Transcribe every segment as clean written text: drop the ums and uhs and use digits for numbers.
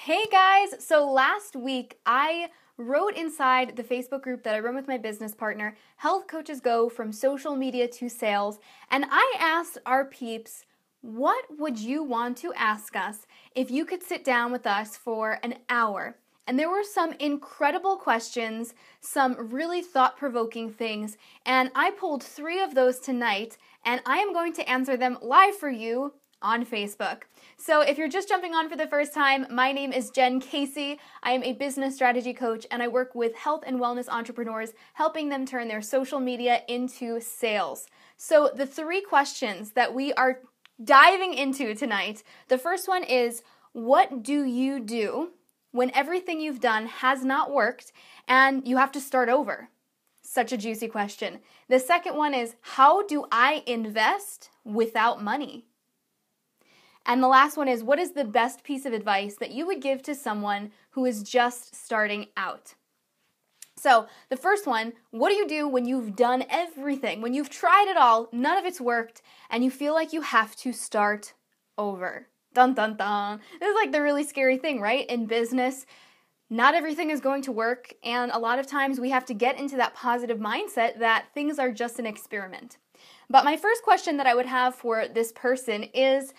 Hey guys, so last week I wrote inside the Facebook group that I run with my business partner, Health Coaches Go from Social Media to Sales, and I asked our peeps, what would you want to ask us if you could sit down with us for an hour? And there were some incredible questions, some really thought-provoking things, and I pulled 3 of those tonight, and I am going to answer them live for you on Facebook. So if you're just jumping on for the first time, my name is Jen Casey. I am a business strategy coach and I work with health and wellness entrepreneurs, helping them turn their social media into sales. So the 3 questions that we are diving into tonight, the first one is, what do you do when everything you've done has not worked and you have to start over? Such a juicy question. The second one is, how do I invest without money? And the last one is, what is the best piece of advice that you would give to someone who is just starting out? So the first one, what do you do when you've done everything, when you've tried it all, none of it's worked, and you feel like you have to start over? Dun, dun, dun. This is like the really scary thing, right? In business, not everything is going to work, and a lot of times we have to get into that positive mindset that things are just an experiment. But my first question that I would have for this person is,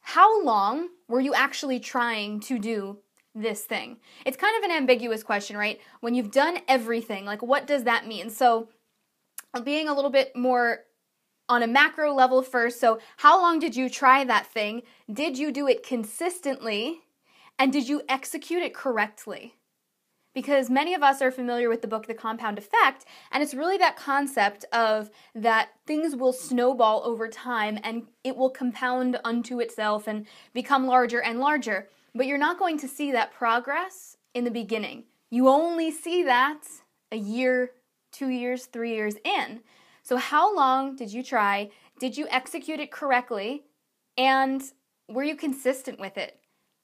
how long were you actually trying to do this thing? It's kind of an ambiguous question, right? When you've done everything, like what does that mean? So being a little bit more on a macro level first, so how long did you try that thing? Did you do it consistently? And did you execute it correctly? Because many of us are familiar with the book, The Compound Effect, and it's really that concept of that things will snowball over time and it will compound unto itself and become larger and larger. But you're not going to see that progress in the beginning. You only see that a year, 2 years, 3 years in. So how long did you try? Did you execute it correctly? And were you consistent with it?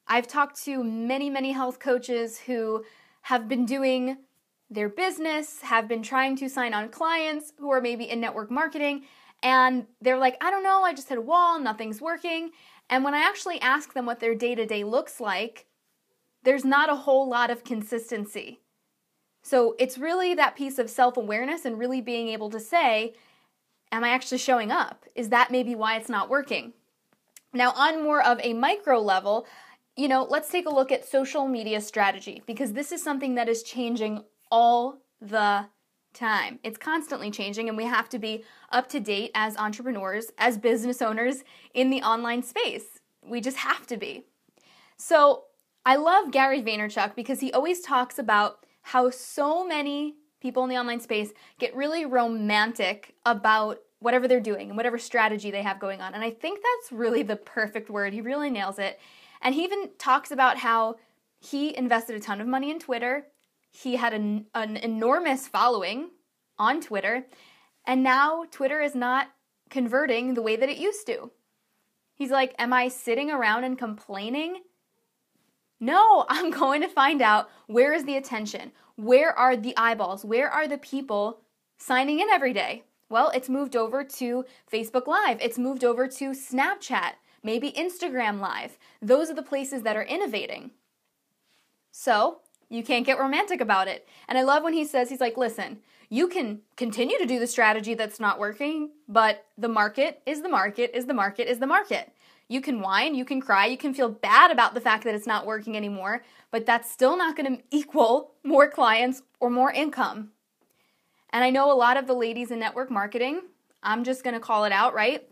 I've talked to many health coaches who have been doing their business, have been trying to sign on clients who are maybe in network marketing, and they're like, I don't know, I just hit a wall, nothing's working. And when I actually ask them what their day-to-day looks like, there's not a whole lot of consistency. So it's really that piece of self-awareness and really being able to say, am I actually showing up? Is that maybe why it's not working? Now, on more of a micro level, let's take a look at social media strategy, because this is something that is changing all the time. It's constantly changing, and we have to be up to date as entrepreneurs, as business owners in the online space. We just have to be. So I love Gary Vaynerchuk because he always talks about how so many people in the online space get really romantic about whatever they're doing and whatever strategy they have going on. And I think that's really the perfect word. He really nails it. And he even talks about how he invested a ton of money in Twitter. He had an enormous following on Twitter. And now Twitter is not converting the way that it used to. He's like, am I sitting around and complaining? No, I'm going to find out, where is the attention? Where are the eyeballs? Where are the people signing in every day? Well, it's moved over to Facebook Live. It's moved over to Snapchat. Maybe Instagram Live. Those are the places that are innovating. So you can't get romantic about it. And I love when he says, he's like, listen, you can continue to do the strategy that's not working, but the market is the market is the market is the market. You can whine, you can cry, you can feel bad about the fact that it's not working anymore, but that's still not going to equal more clients or more income. And I know a lot of the ladies in network marketing, I'm just going to call it out, right?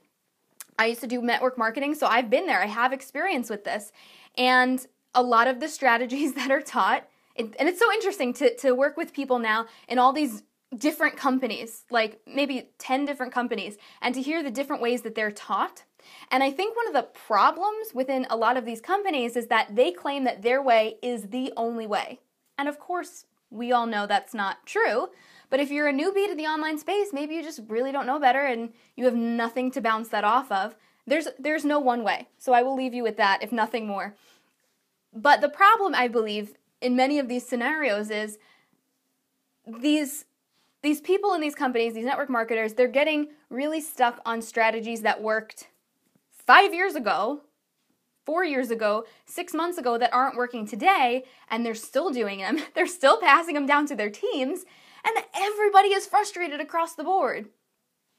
I used to do network marketing, so I've been there. I have experience with this. And a lot of the strategies that are taught, and it's so interesting to work with people now in all these different companies, like maybe 10 different companies, and to hear the different ways that they're taught. And I think one of the problems within a lot of these companies is that they claim that their way is the only way. And of course, we all know that's not true. But if you're a newbie to the online space, maybe you just really don't know better and you have nothing to bounce that off of. There's no one way. So I will leave you with that, if nothing more. But the problem, I believe, in many of these scenarios is these people in these companies, these network marketers, they're getting really stuck on strategies that worked 5 years ago 4 years ago, 6 months ago that aren't working today, and they're still doing them. They're still passing them down to their teams, and everybody is frustrated across the board.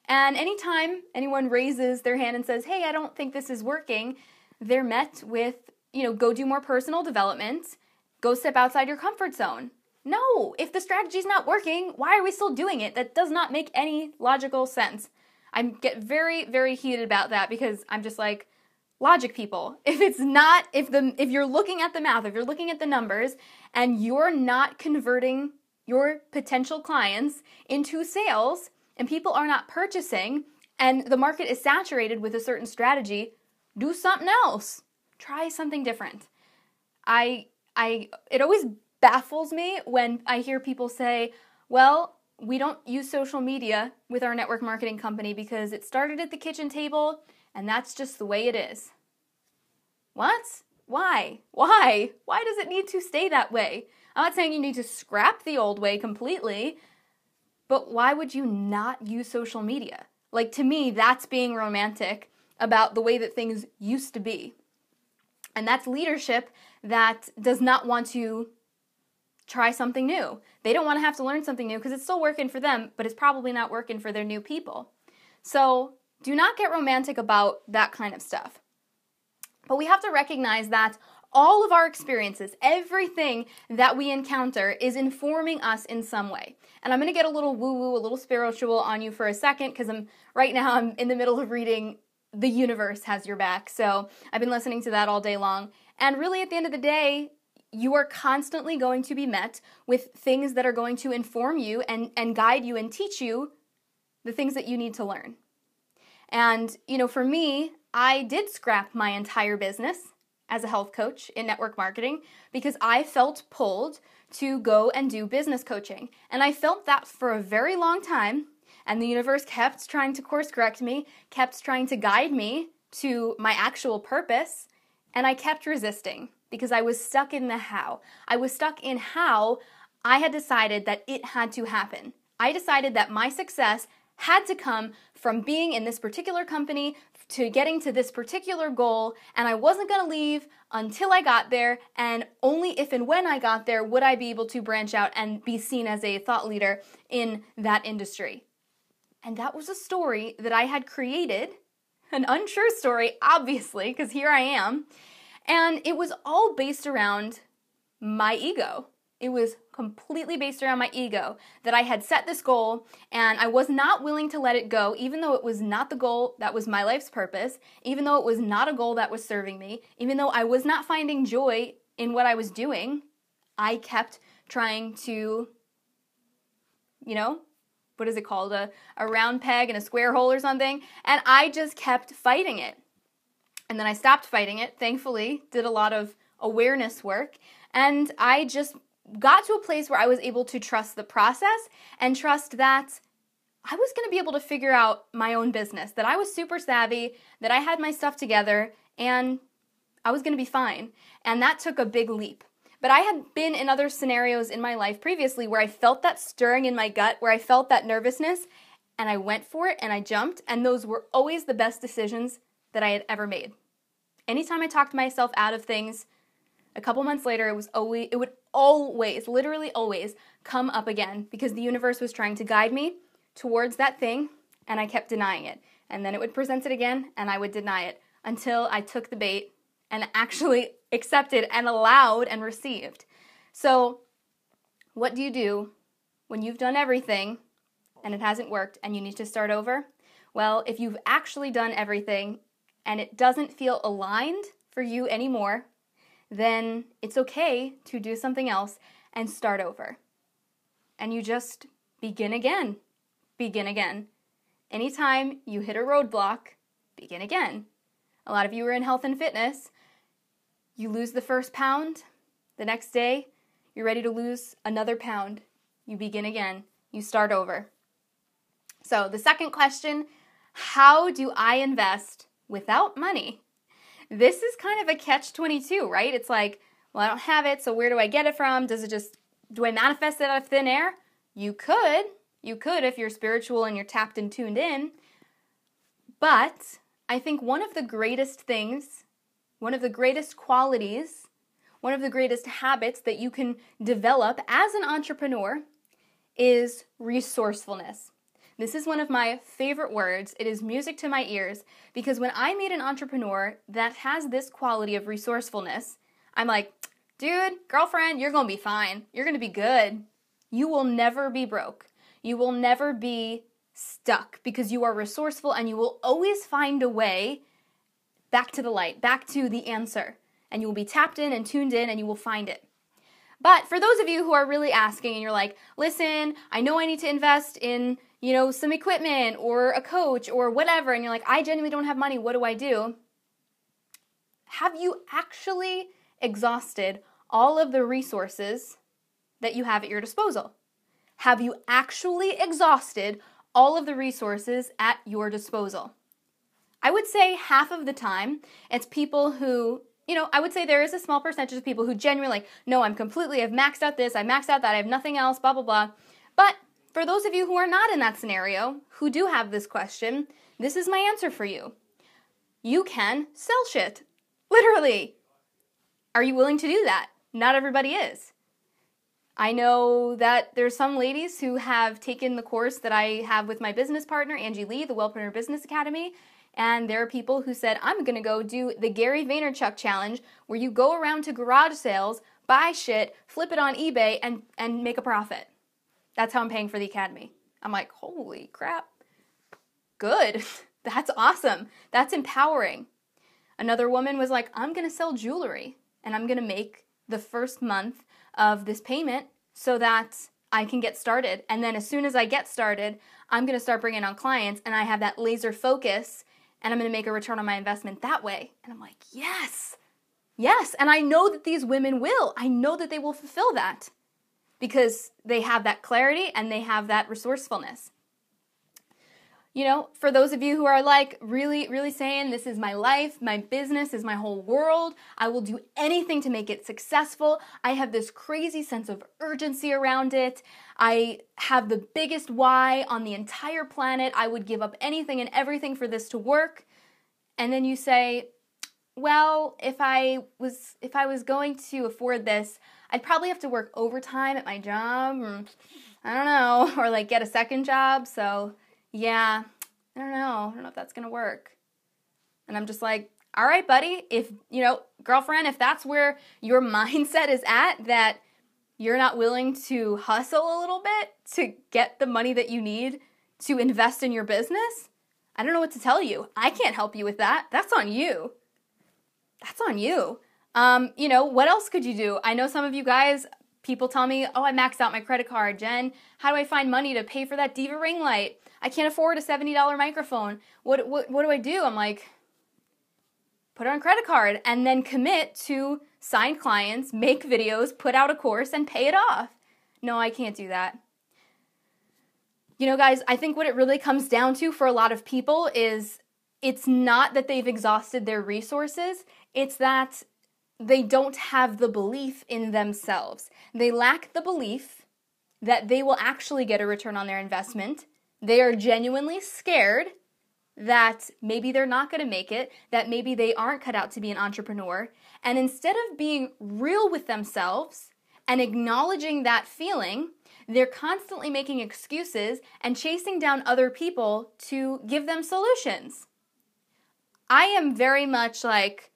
And anytime anyone raises their hand and says, hey, I don't think this is working, they're met with, go do more personal development, go step outside your comfort zone. No, if the strategy's not working, why are we still doing it? That does not make any logical sense. I get very, very heated about that because I'm just like, logic people. If you're looking at the math, if you're looking at the numbers, and you're not converting your potential clients into sales, and people are not purchasing, and the market is saturated with a certain strategy, do something else. Try something different. It always baffles me when I hear people say, well, we don't use social media with our network marketing company because it started at the kitchen table and that's just the way it is. What? Why? Why does it need to stay that way? I'm not saying you need to scrap the old way completely, but why would you not use social media? Like, to me, that's being romantic about the way that things used to be. And that's leadership that does not want to try something new. They don't want to have to learn something new because it's still working for them, but it's probably not working for their new people. So do not get romantic about that kind of stuff. But we have to recognize that all of our experiences, everything that we encounter is informing us in some way. And I'm going to get a little woo-woo, a little spiritual on you for a second because right now I'm in the middle of reading The Universe Has Your Back. So I've been listening to that all day long. And really at the end of the day, you are constantly going to be met with things that are going to inform you and guide you and teach you the things that you need to learn. And, for me, I did scrap my entire business as a health coach in network marketing because I felt pulled to go and do business coaching. And I felt that for a very long time, and the universe kept trying to course correct me, kept trying to guide me to my actual purpose, and I kept resisting because I was stuck in the how. I was stuck in how I had decided that it had to happen. I decided that my success had to come from being in this particular company to getting to this particular goal, and I wasn't going to leave until I got there, and only if and when I got there would I be able to branch out and be seen as a thought leader in that industry. And that was a story that I had created, an untrue story, obviously, because here I am, and it was all based around my ego. It was completely based around my ego that I had set this goal and I was not willing to let it go, even though it was not the goal that was my life's purpose, even though it was not a goal that was serving me, even though I was not finding joy in what I was doing. I kept trying to, what is it called? A round peg in a square hole or something. And I just kept fighting it. And then I stopped fighting it, thankfully, did a lot of awareness work, and I just got to a place where I was able to trust the process and trust that I was going to be able to figure out my own business, that I was super savvy, that I had my stuff together, and I was going to be fine. And that took a big leap. But I had been in other scenarios in my life previously where I felt that stirring in my gut, where I felt that nervousness, and I went for it and I jumped, and those were always the best decisions that I had ever made. Anytime I talked myself out of things, a couple months later, it would always, literally always, come up again because the universe was trying to guide me towards that thing, and I kept denying it. And then it would present it again, and I would deny it until I took the bait and actually accepted and allowed and received. So what do you do when you've done everything and it hasn't worked and you need to start over? Well, if you've actually done everything and it doesn't feel aligned for you anymore, then it's okay to do something else and start over. And you just begin again. Begin again. Anytime you hit a roadblock, begin again. A lot of you are in health and fitness. You lose the first pound. The next day, you're ready to lose another pound. You begin again. You start over. So the second question, how do I invest without money? This is kind of a catch-22, right? It's like, well, I don't have it, so where do I get it from? Do I manifest it out of thin air? You could if you're spiritual and you're tapped and tuned in. But I think one of the greatest things one of the greatest qualities, one of the greatest habits that you can develop as an entrepreneur is resourcefulness. This is one of my favorite words. It is music to my ears because when I meet an entrepreneur that has this quality of resourcefulness, I'm like, dude, girlfriend, you're going to be fine. You're going to be good. You will never be broke. You will never be stuck because you are resourceful and you will always find a way back to the light, back to the answer. And you will be tapped in and tuned in and you will find it. But for those of you who are really asking and you're like, listen, I know I need to invest in, some equipment or a coach or whatever, and you're like, I genuinely don't have money, what do I do? Have you actually exhausted all of the resources that you have at your disposal? Have you actually exhausted all of the resources at your disposal? I would say half of the time, it's people who, I would say there is a small percentage of people who genuinely no, I've maxed out this, I maxed out that, I have nothing else, blah, blah, blah. But for those of you who are not in that scenario, who do have this question, this is my answer for you. You can sell shit. Literally. Are you willing to do that? Not everybody is. I know that there's some ladies who have taken the course that I have with my business partner, Angie Lee, the Wellpreneur Business Academy, and there are people who said, I'm going to go do the Gary Vaynerchuk challenge where you go around to garage sales, buy shit, flip it on eBay, and make a profit. That's how I'm paying for the academy. I'm like, holy crap. Good. That's awesome. That's empowering. Another woman was like, I'm going to sell jewelry and I'm going to make the first month of this payment so that I can get started. And then as soon as I get started, I'm going to start bringing on clients and I have that laser focus and I'm going to make a return on my investment that way. And I'm like, yes. And I know that these women will. I know that they will fulfill that because they have that clarity and they have that resourcefulness. For those of you who are like really, really saying this is my life, my business is my whole world, I will do anything to make it successful. I have this crazy sense of urgency around it. I have the biggest why on the entire planet. I would give up anything and everything for this to work. And then you say, well, if I was going to afford this, I'd probably have to work overtime at my job, or I don't know, or like get a second job. So yeah, I don't know if that's going to work. And I'm just like, all right, buddy, if, girlfriend, if that's where your mindset is at, that you're not willing to hustle a little bit to get the money that you need to invest in your business, I don't know what to tell you. I can't help you with that. That's on you. What else could you do? I know some of you guys, people tell me, oh, I maxed out my credit card. Jen, how do I find money to pay for that Diva ring light? I can't afford a $70 microphone. What do I do? I'm like, put it on credit card and then commit to sign clients, make videos, put out a course, and pay it off. No, I can't do that. Guys, I think what it really comes down to for a lot of people is it's not that they've exhausted their resources. It's that they don't have the belief in themselves. They lack the belief that they will actually get a return on their investment. They are genuinely scared that maybe they're not going to make it, that maybe they aren't cut out to be an entrepreneur. And instead of being real with themselves and acknowledging that feeling, they're constantly making excuses and chasing down other people to give them solutions. I am very much like,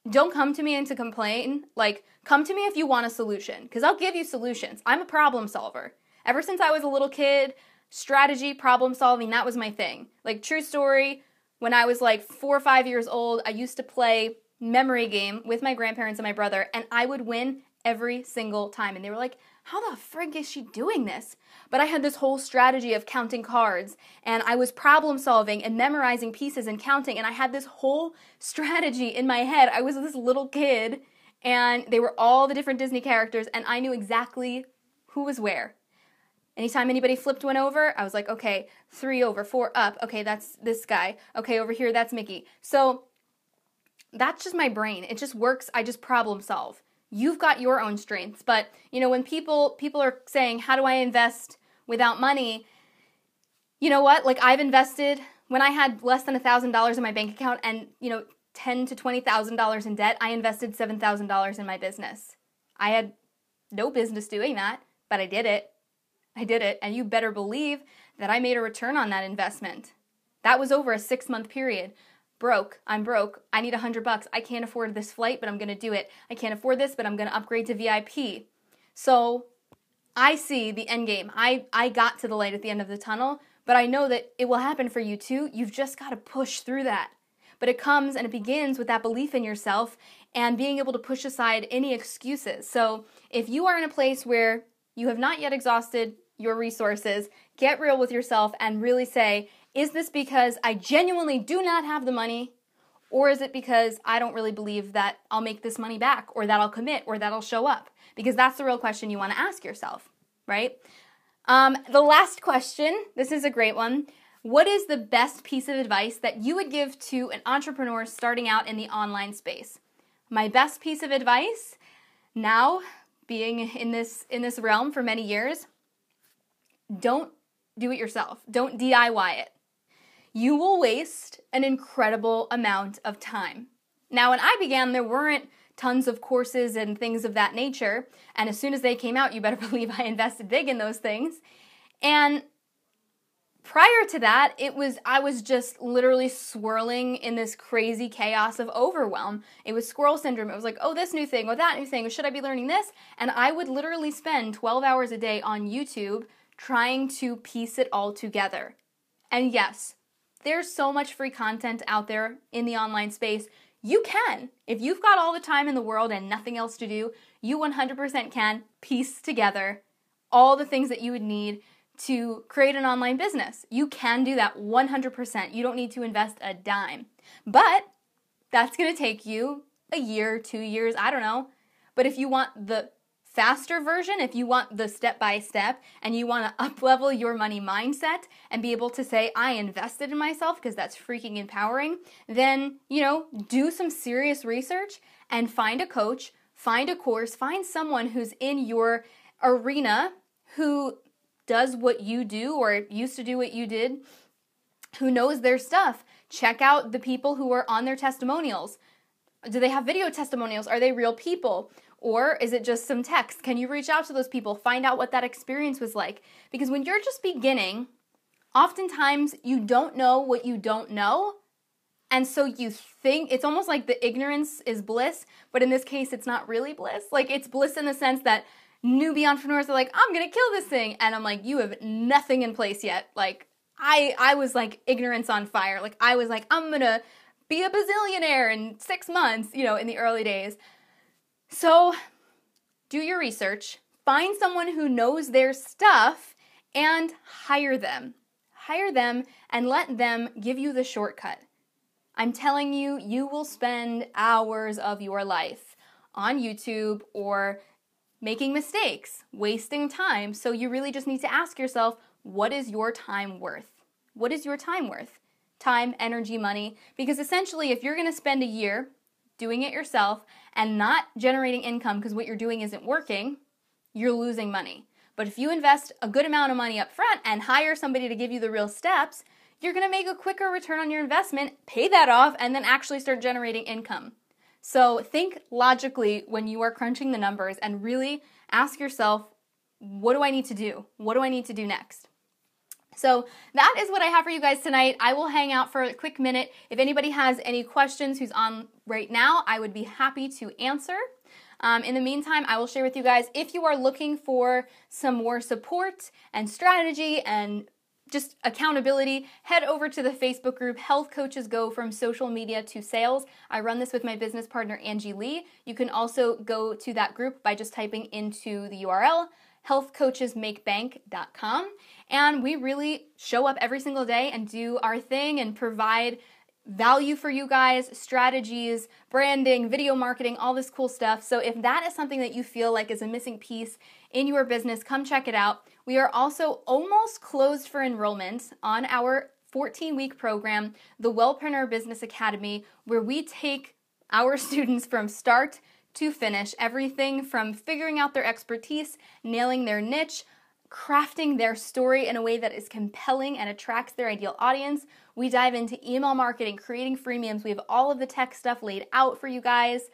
don't come to me and to complain. Like, come to me if you want a solution, because I'll give you solutions. I'm a problem solver. Ever since I was a little kid, strategy, problem solving, that was my thing. Like, true story, when I was like 4 or 5 years old, I used to play memory game with my grandparents and my brother, and I would win every single time. And they were like, how the frig is she doing this? But I had this whole strategy of counting cards, and I was problem solving and memorizing pieces and counting, and I had this whole strategy in my head. I was this little kid, and they were all the different Disney characters, and I knew exactly who was where. Anytime anybody flipped one over, I was like, okay, 3 over, 4 up. Okay, that's this guy. Okay, over here, that's Mickey. So that's just my brain. It just works. I just problem solve. You've got your own strengths. But, when people are saying, how do I invest without money? You know what? Like, I've invested when I had less than $1,000 in my bank account, and, $10,000 to $20,000 in debt, I invested $7,000 in my business. I had no business doing that, but I did it. And you better believe that I made a return on that investment. That was over a 6-month period. I'm broke. I need $100. I can't afford this flight, but I'm going to do it. I can't afford this, but I'm going to upgrade to VIP. So I see the end game. I got to the light at the end of the tunnel, but I know that it will happen for you too. You've just got to push through that. But it comes and it begins with that belief in yourself and being able to push aside any excuses. So if you are in a place where you have not yet exhausted your resources, get real with yourself and really say, is this because I genuinely do not have the money? Or is it because I don't really believe that I'll make this money back, or that I'll commit, or that I'll show up? Because that's the real question you want to ask yourself, right? The last question, this is a great one. What is the best piece of advice that you would give to an entrepreneur starting out in the online space? My best piece of advice, now being in this realm for many years, don't do it yourself. Don't DIY it. You will waste an incredible amount of time. Now, when I began, there weren't tons of courses and things of that nature. And as soon as they came out, you better believe I invested big in those things. And prior to that, I was just literally swirling in this crazy chaos of overwhelm. It was squirrel syndrome. It was like, oh, this new thing, or that new thing, or should I be learning this? And I would literally spend 12 hours a day on YouTube trying to piece it all together. And yes, there's so much free content out there in the online space. You can. If you've got all the time in the world and nothing else to do, you 100% can piece together all the things that you would need to create an online business. You can do that 100%. You don't need to invest a dime. But that's going to take you a year, 2 years, I don't know. But if you want the faster version, if you want the step-by-step and you want to up-level your money mindset and be able to say, I invested in myself, because that's freaking empowering, then, do some serious research and find a coach, find a course, find someone who's in your arena who does what you do or used to do what you did, who knows their stuff. Check out the people who are on their testimonials. Do they have video testimonials? Are they real people? Or is it just some text? Can you reach out to those people? Find out what that experience was like. Because when you're just beginning, oftentimes you don't know what you don't know. And so you think, it's almost like the ignorance is bliss, but in this case, it's not really bliss. Like, it's bliss in the sense that newbie entrepreneurs are like, I'm going to kill this thing. And I'm like, you have nothing in place yet. Like, I was like ignorance on fire. Like, I was like, I'm going to be a bazillionaire in 6 months, in the early days. So do your research, find someone who knows their stuff, and hire them. Hire them and let them give you the shortcut. I'm telling you, you will spend hours of your life on YouTube or making mistakes, wasting time. So you really just need to ask yourself, what is your time worth? What is your time worth? Time, energy, money. Because essentially, if you're going to spend a year doing it yourself and not generating income because what you're doing isn't working, you're losing money. But if you invest a good amount of money up front and hire somebody to give you the real steps, you're going to make a quicker return on your investment, pay that off, and then actually start generating income. So think logically when you are crunching the numbers and really ask yourself, what do I need to do? What do I need to do next? So that is what I have for you guys tonight. I will hang out for a quick minute. If anybody has any questions who's on right now, I would be happy to answer. In the meantime, I will share with you guys, if you are looking for some more support and strategy and just accountability, head over to the Facebook group, Health Coaches Go From Social Media to Sales. I run this with my business partner, Angie Lee. You can also go to that group by just typing into the URL, healthcoachesmakebank.com. And we really show up every single day and do our thing and provide value for you guys, strategies, branding, video marketing, all this cool stuff. So if that is something that you feel like is a missing piece in your business, come check it out. We are also almost closed for enrollment on our 14-week program, the Wellpreneur Business Academy, where we take our students from start to finish, everything from figuring out their expertise, nailing their niche, crafting their story in a way that is compelling and attracts their ideal audience. We dive into email marketing, creating freemiums. We have all of the tech stuff laid out for you guys.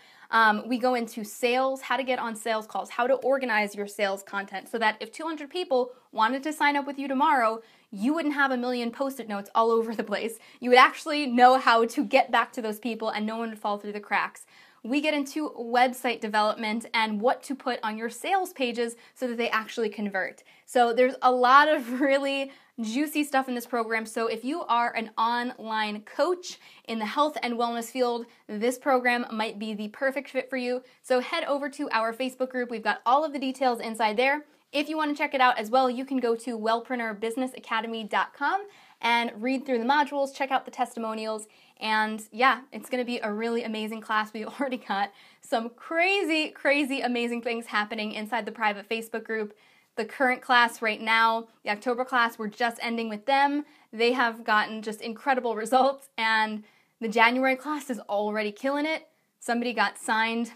We go into sales, how to get on sales calls, how to organize your sales content so that if 200 people wanted to sign up with you tomorrow, you wouldn't have a million post-it notes all over the place. You would actually know how to get back to those people and no one would fall through the cracks. We get into website development and what to put on your sales pages so that they actually convert. So there's a lot of really juicy stuff in this program. So if you are an online coach in the health and wellness field, this program might be the perfect fit for you. So head over to our Facebook group. We've got all of the details inside there. If you want to check it out as well, you can go to wellpreneurbusinessacademy.com and read through the modules, check out the testimonials, and yeah, it's going to be a really amazing class. We've already got some crazy, crazy, amazing things happening inside the private Facebook group. The current class right now, the October class, we're just ending with them. They have gotten just incredible results, and the January class is already killing it. Somebody got signed.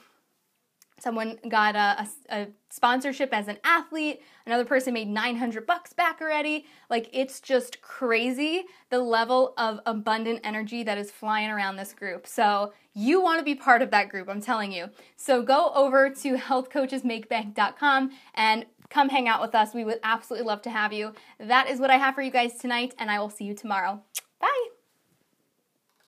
Someone got a sponsorship as an athlete. Another person made $900 back already. Like, it's just crazy the level of abundant energy that is flying around this group. So you want to be part of that group, I'm telling you. So go over to healthcoachesmakebank.com and come hang out with us. We would absolutely love to have you. That is what I have for you guys tonight, and I will see you tomorrow.